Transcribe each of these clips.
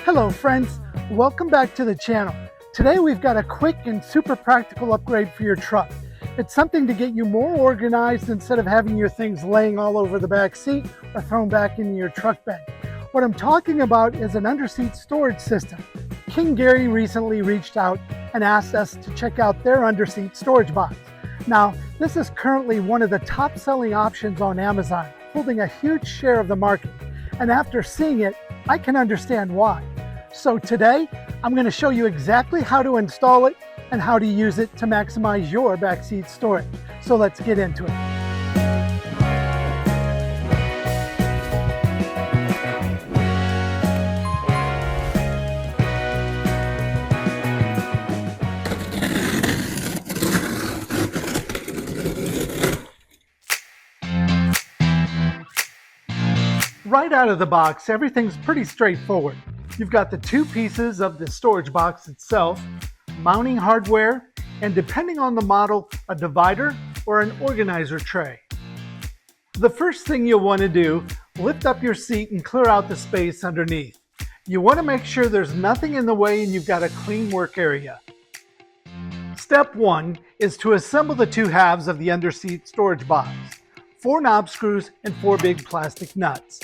Hello friends, welcome back to the channel. Today we've got a quick and super practical upgrade for your truck. It's something to get you more organized instead of having your things laying all over the back seat or thrown back into your truck bed. What I'm talking about is an underseat storage system. KINGGERI recently reached out and asked us to check out their underseat storage box. Now, this is currently one of the top selling options on Amazon, holding a huge share of the market. And after seeing it, I can understand why. So today, I'm going to show you exactly how to install it and how to use it to maximize your backseat storage. So let's get into it. Right out of the box, everything's pretty straightforward. You've got the two pieces of the storage box itself, mounting hardware, and depending on the model, a divider or an organizer tray. The first thing you'll want to do, lift up your seat and clear out the space underneath. You want to make sure there's nothing in the way and you've got a clean work area. Step 1 is to assemble the two halves of the underseat storage box. 4 knob screws and 4 big plastic nuts.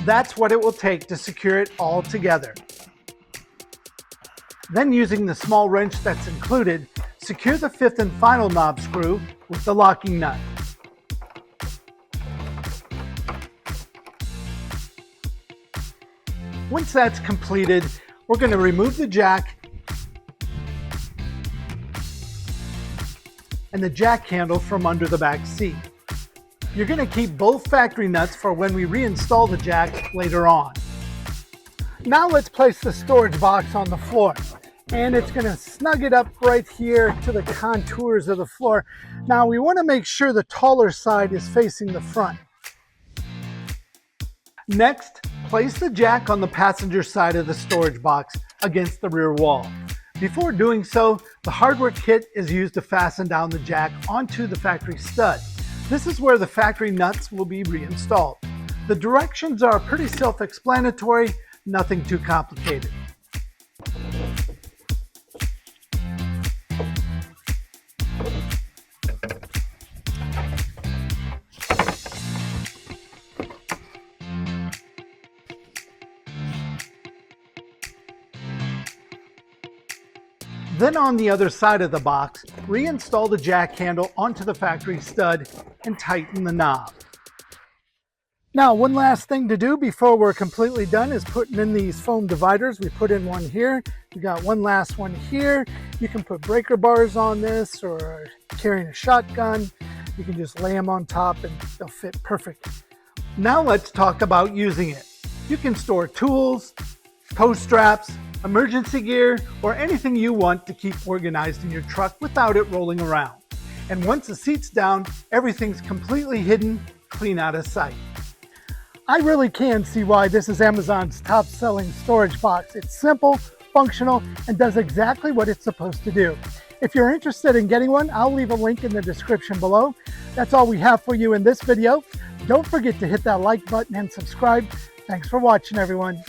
That's what it will take to secure it all together. Then, using the small wrench that's included, secure the 5th and final knob screw with the locking nut. Once that's completed, we're going to remove the jack and the jack handle from under the back seat. You're going to keep both factory nuts for when we reinstall the jack later on. Now let's place the storage box on the floor, and it's going to snug it up right here to the contours of the floor. Now we want to make sure the taller side is facing the front. Next, place the jack on the passenger side of the storage box against the rear wall. Before doing so, the hardware kit is used to fasten down the jack onto the factory stud. This is where the factory nuts will be reinstalled. The directions are pretty self-explanatory, nothing too complicated. Then on the other side of the box, reinstall the jack handle onto the factory stud and tighten the knob. Now, one last thing to do before we're completely done is putting in these foam dividers. We put in one here. We got one last one here. You can put breaker bars on this, or carrying a shotgun. You can just lay them on top and they'll fit perfect. Now let's talk about using it. You can store tools, tow straps, emergency gear, or anything you want to keep organized in your truck without it rolling around. And once the seat's down, everything's completely hidden, clean out of sight. I really can see why this is Amazon's top-selling storage box. It's simple, functional, and does exactly what it's supposed to do. If you're interested in getting one, I'll leave a link in the description below. That's all we have for you in this video. Don't forget to hit that like button and subscribe. Thanks for watching, everyone.